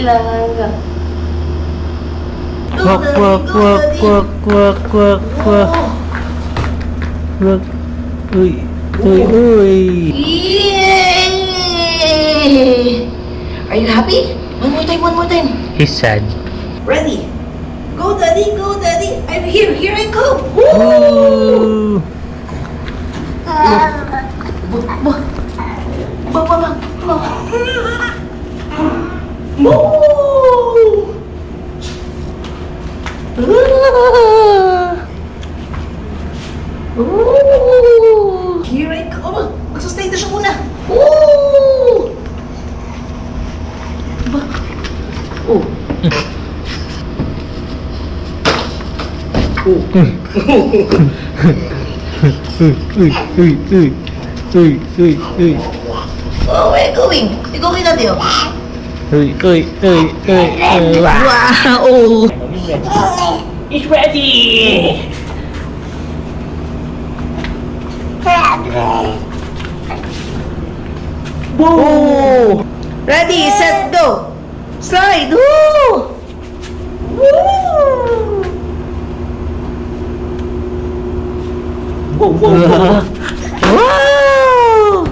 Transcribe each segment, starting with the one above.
Ilang. Quack, quack, quack, quack, quack, quack, quack. Quack. Uy, uy, uy. Yay! Are you happy? One more time, one more time. He's sad. Ready? Go, daddy, go, daddy. I'm here, here I go. Woo! Here I go. Magsa-stay na siya muna. Oh! Ba? Oh. Uy, uy, uy, uy. Uy, uy, uy. Oh, where are you going? You going na diyo? Uy, uy, uy, uy, uy. Wow! It's ready! Whoa! Ready, set, go! Slide! Woo! Woo! Whoa, whoa, whoa! Wow!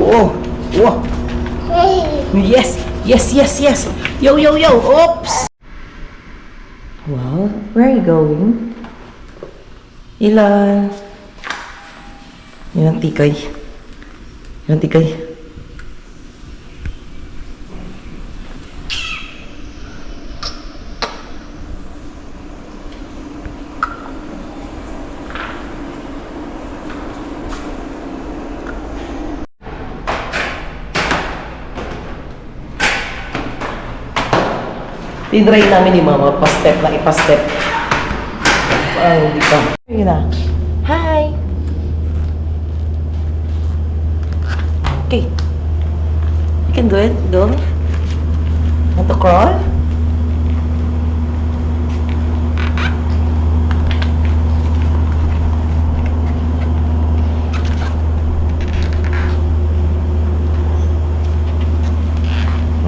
Oh, whoa! Yes, yes, yes, yes! Yo, yo, yo! Oops! Well, where are you going? Ilan? Yan ang tikay. Yan ang tikay. Tinry namin ni Mama, pa-step na ipa-step. Hindi pa. Yun na. Hi! Okay. You can do it. Go. Want to crawl?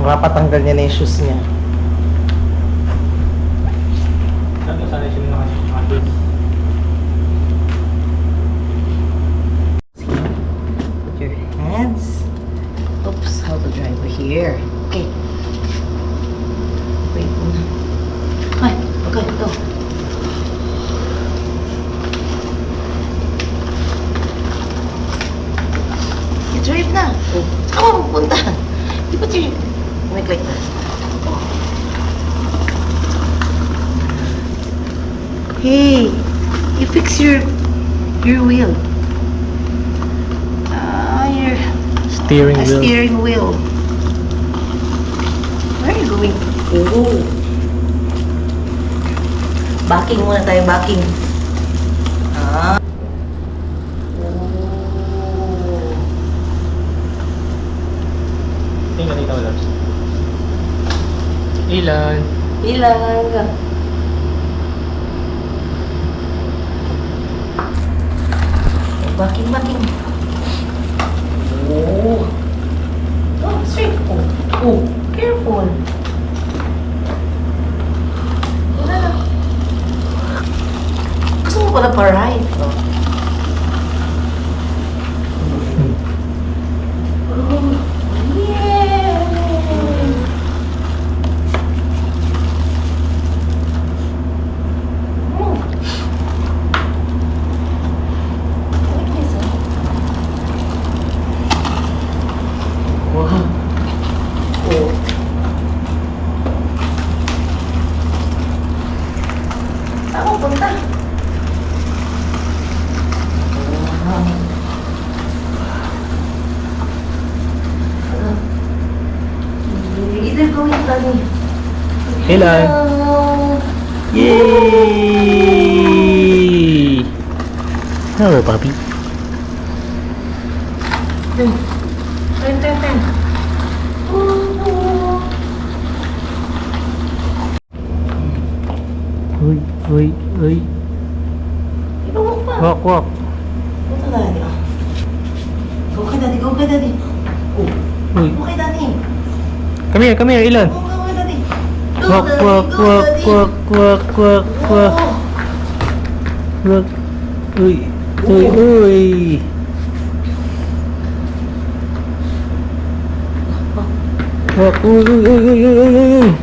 Mapatanggal niya na yung shoes niya. Put your hands. Oops, how to drive here. Okay. Wait muna. Ay, okay, ito. You drive na. Oh, saan ka pupunta? Di ba you make like that? Hey, you fix your wheel. Your Steering wheel. steering wheel. Where are you going? Oh. Backing muna tayo, backing. Ah. Oh. Tingnan dito, Loves. Ilan? Ilang. Backing, backing. Oh. Oh, straight. Oh, oh, careful. Wala na. Gusto mo pala pa-ride? Oh. Oh, yeah. Oh. Like this, huh? Wow. Oh. Saan mo punta? Wow. Either going funny. Ilan? Yay! Hello, puppy. Ten. Uy, uy, uy. Ibang pa. Walk, walk. Punta na daddy. Go ka daddy, go ka daddy. Oh. Uy. Okay, Daddy. Come here, Elon. Okay, Daddy. Go, Quack, Daddy. quack, Go, quack, Daddy. quack, quack, quack, quack. Oh. Quack. Uy. Uy, uy. Quack. Uy, uy, uy, uy, uy, uy, uy.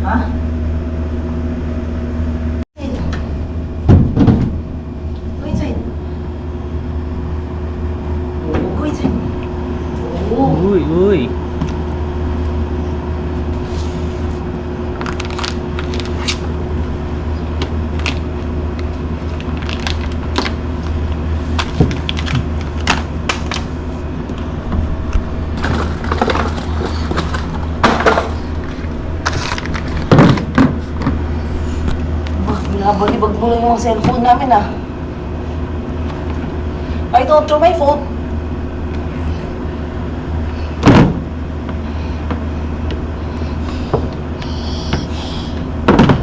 Ha? Go inside. Oh, go inside. Oh. Uy, uy. Binabagibag mo lang yung cellphone namin, ah. I don't throw my phone.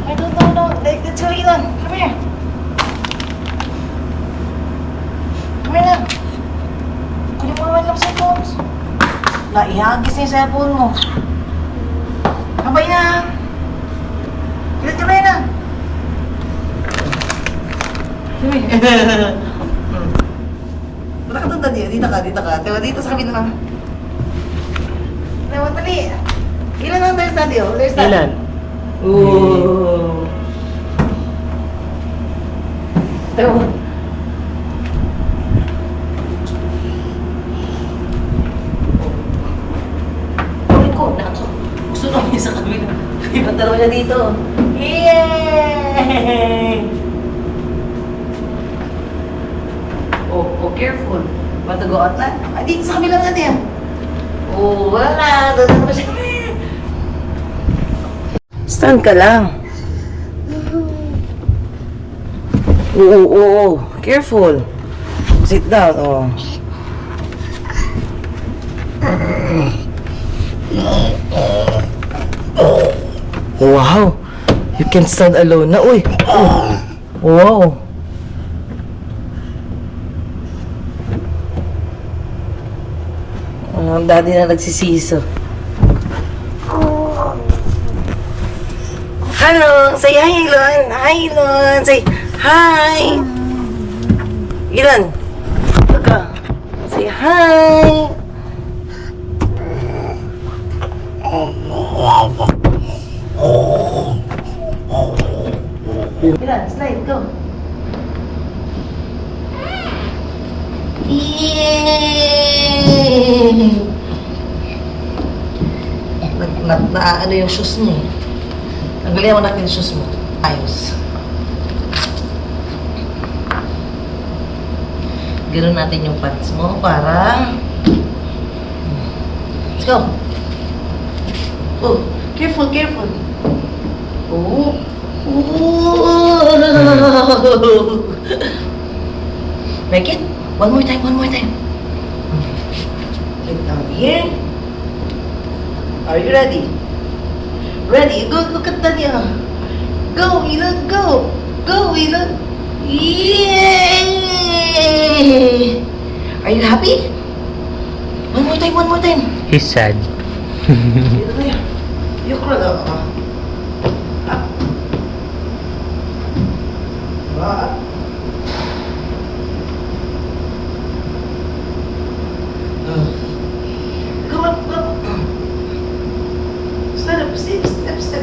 I don't know, no. Let's go, Elon. Come here. Come here na. Kunin mo naman yung cellphones. Naihagis na yung cellphone mo. Kabay na. Kabay na. Sige. Wala ka doon, Daddy. Dito ka. Diba, dito sa kabila ka. Diba, dali. Ilan ang there's Daddy, oh? There's Daddy. Ilan? Ooh. Diba? Ulit ko, nako. Gusto namin sa kabila. Ibang dalawa niya dito. Yay! Oh, careful. Want to go out na? Ah, dito sa kabila natin yan. Oh, wala na. Doon na siya. Stand ka lang. Oo. Careful. Sit down, oh. Wow. You can stand alone na. Uy. Wow. Ang daddy na nagsisiso. Hello! Say hi, Elon! Hi, Elon! Say hi! Elon! Taka. Say hi! Elon, slide, go! Yay! Ano yung shoes mo eh. Tanggalin mo natin yung shoes mo. Ayos. Ganoon natin yung pants mo para... Let's go! Oh, careful! Oh! Make it? One more time. Sit down here. Are you ready? Ready? Go, look at Daddy. Go, Elon, go! Go, Elon! Yay! Are you happy? One more time. He's sad. Dito tayo. You crawl up. Up. Up. Go up.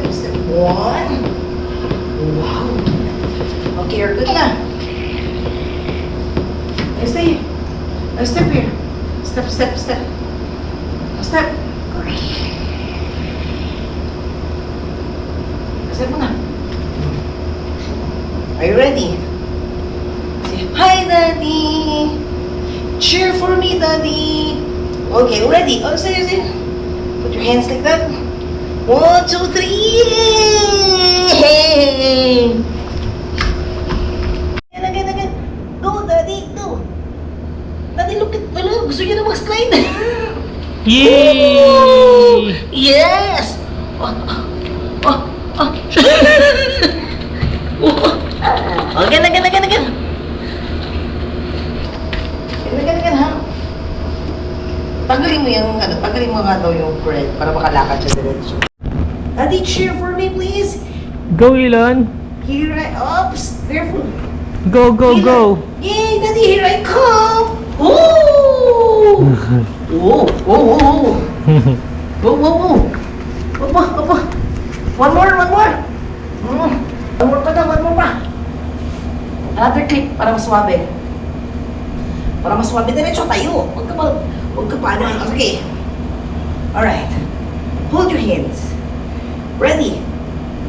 Step. One. Wow. Okay, you're good na. Stay. Step here. Step. Step. Step mo na. Are you ready? Say, hi, Daddy. Cheer for me, Daddy. Okay, ready. Oh, say. Put your hands like that. 1, 2, 3. Again. Go, Daddy, go. Daddy, look. Gusto niya na mag-slide. Yay! Yes! Again, ha? yung, tanggalin mo nga daw yung bread para makalakad siya diretso. Daddy, cheer for me, please. Go, Ilan. Here I, oops, careful. Go, go, go. Yay, Daddy, here I come. Ooh! Whoa, whoa, whoa, whoa. Whoa, whoa, whoa. Opa, opa. One more, one more. One more pa daw, one more pa. Another clip para mas suwabe. Para mas suwabe. Diretso tayo. Huwag ka pa, ano. Okay. Alright. Hold your hands. Ready.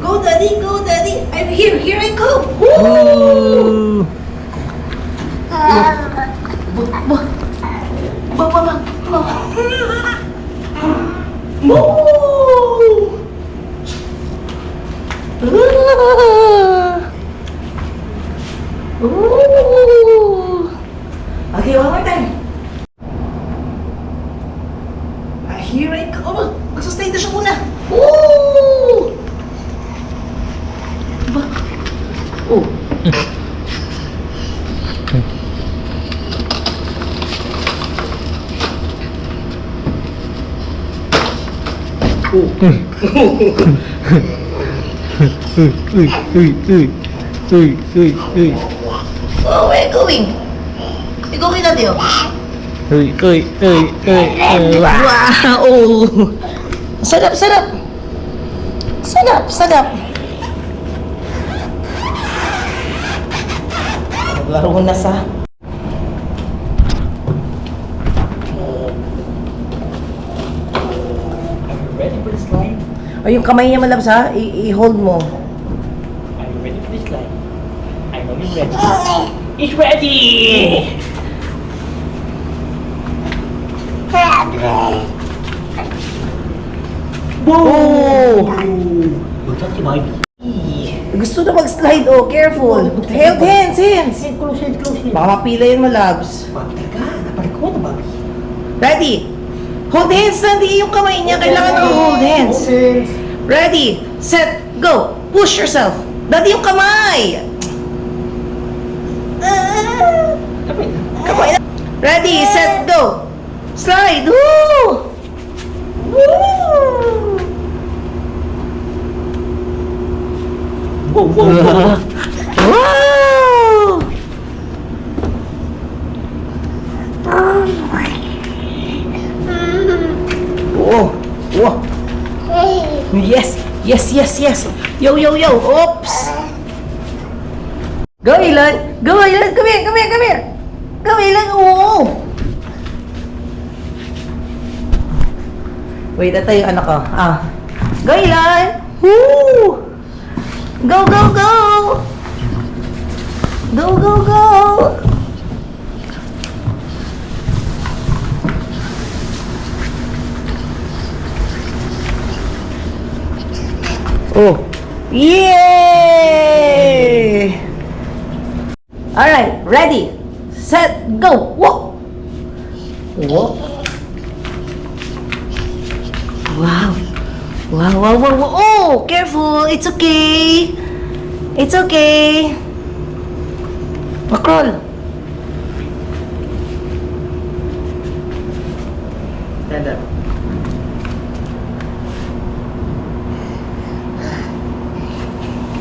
Go, Daddy, go, Daddy. I'm here. Here I come. Woo! Okay, one more time. Here I come. Magsustain na siya muna. Woo! Ba? Oh. Oh, where you going? You going na diyo? Wow! Sarap, sarap! Sarap, sarap! Naglaro na sa... Ready for the slide? O, yung kamay niya malabs ha, i-hold mo. Are you ready for the slide? I know you're ready. It's ready! Whoa! Look at the baby. Gusto na mag-slide, oh, careful. Held hands, hands. Close it, close it. Baka mapila yun malabs. Bakit ka? Naparik ko na baby. Ready? Hold hands, Nandi. Yung kamay niya, kailangan mo hold hands. Ready, set, go. Push yourself. Daddy, yung kamay. Kapit. Kamay na. Ready, set, go. Slide. Woo! Woo! Whoa, whoa, whoa. Wow! Whoa! Whoa! Yes! Yes, yes, yes! Yo, yo, yo! Oops! Go, Ilan! Go, Ilan! Come here, come here, come here! Come, Ilan! Oo! Wait, ito yung anak ko. Go, Ilan! Woo! Go, go, go! Go, go, go! Oh! Yay! Alright, ready, set, go! Whoa! Whoa! Wow! Wow, wow, wow, wow! Oh! Careful! It's okay! It's okay! Macroll! Stand up.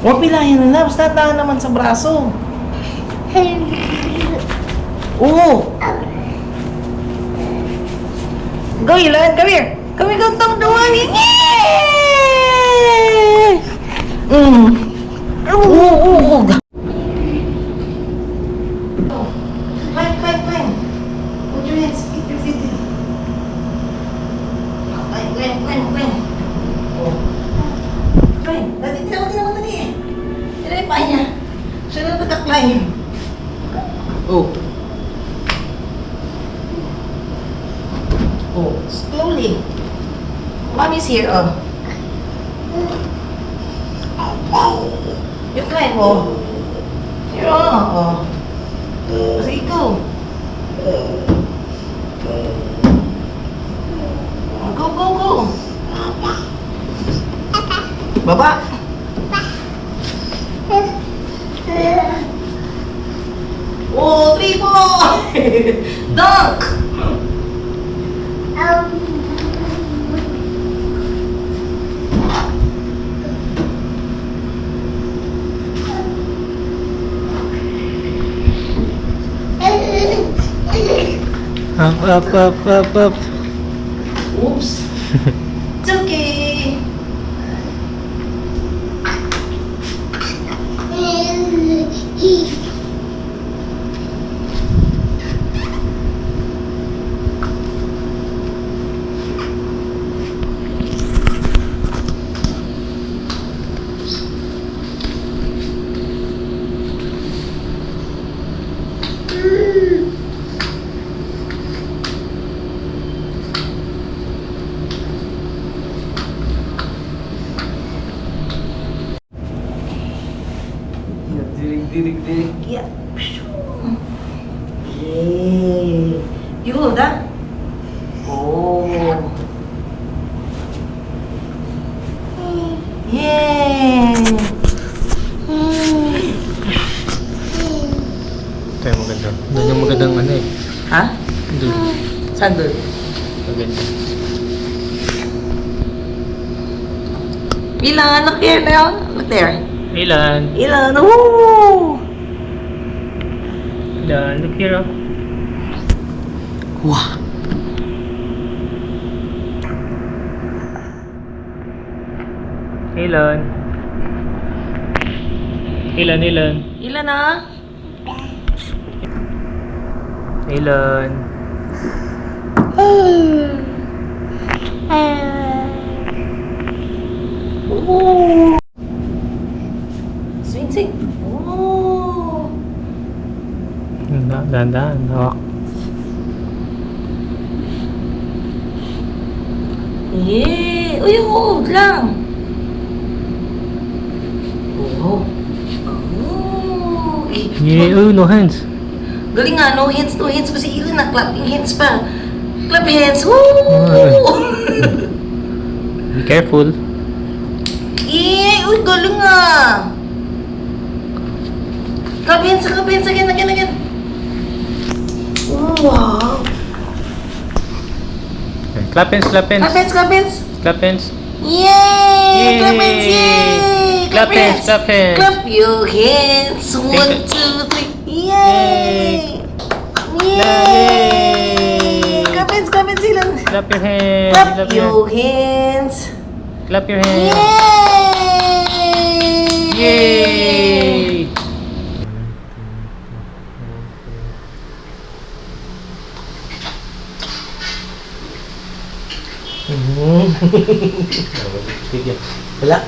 Huwag pilayan na, basta tahan naman sa braso. Oo! Go, Ilan! Come here! Come here, go, top the one! Yay! Oo! Climb, climb, climb! Put your hands, keep your feet in. Climb, climb, climb, climb! Oh. Climb! Dali, tinawa, dali! Tinawa yung paa niya. Siya na nagka-climb. Oh. Oh, slowly. Mommy's here, oh. You climb, oh. Here, oh. Sige, go. Go, go, go. Baba. Oh, 3, 4. Dunk. Up. Oops. It's okay. Dirig. Yeah. Yay. You hold that? Oh. Yay. Ito yung maganda. Doon yung magandang ano eh. Ha? Doon. Saan doon? Maganda. Ilan? Look here now. Look there. Ilan? Ilan? Woo! Ilan? Look here. Wow. Ilan? Ilan? Ilan na? Ilan? Oh. Swing. Oh. Dahan-dahan. Hawak. Yeah. Uy, hold lang. Oh. Oh. Yeah. Oh, no hands. Galing nga, no hands pa si Ilan na. Clapping hands pa. Clap hands. Woo! Be careful. Yeah. Uy, galing nga. Clap hands again. Oh, wow. Okay. Clap hands. Clap hands. Clap hands. Yay! Clap hands, yay! Clap hands. Clap your hands. 1, 2, 3. Yay! Yay! Clap hands, Ilan. Clap your hands. Clap your hands. Clap your hands. Yay! Yay! Wala.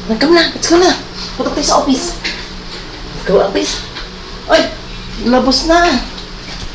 Come na, let's go na. Putok tayo sa office. Let's go office. Ay, labos na.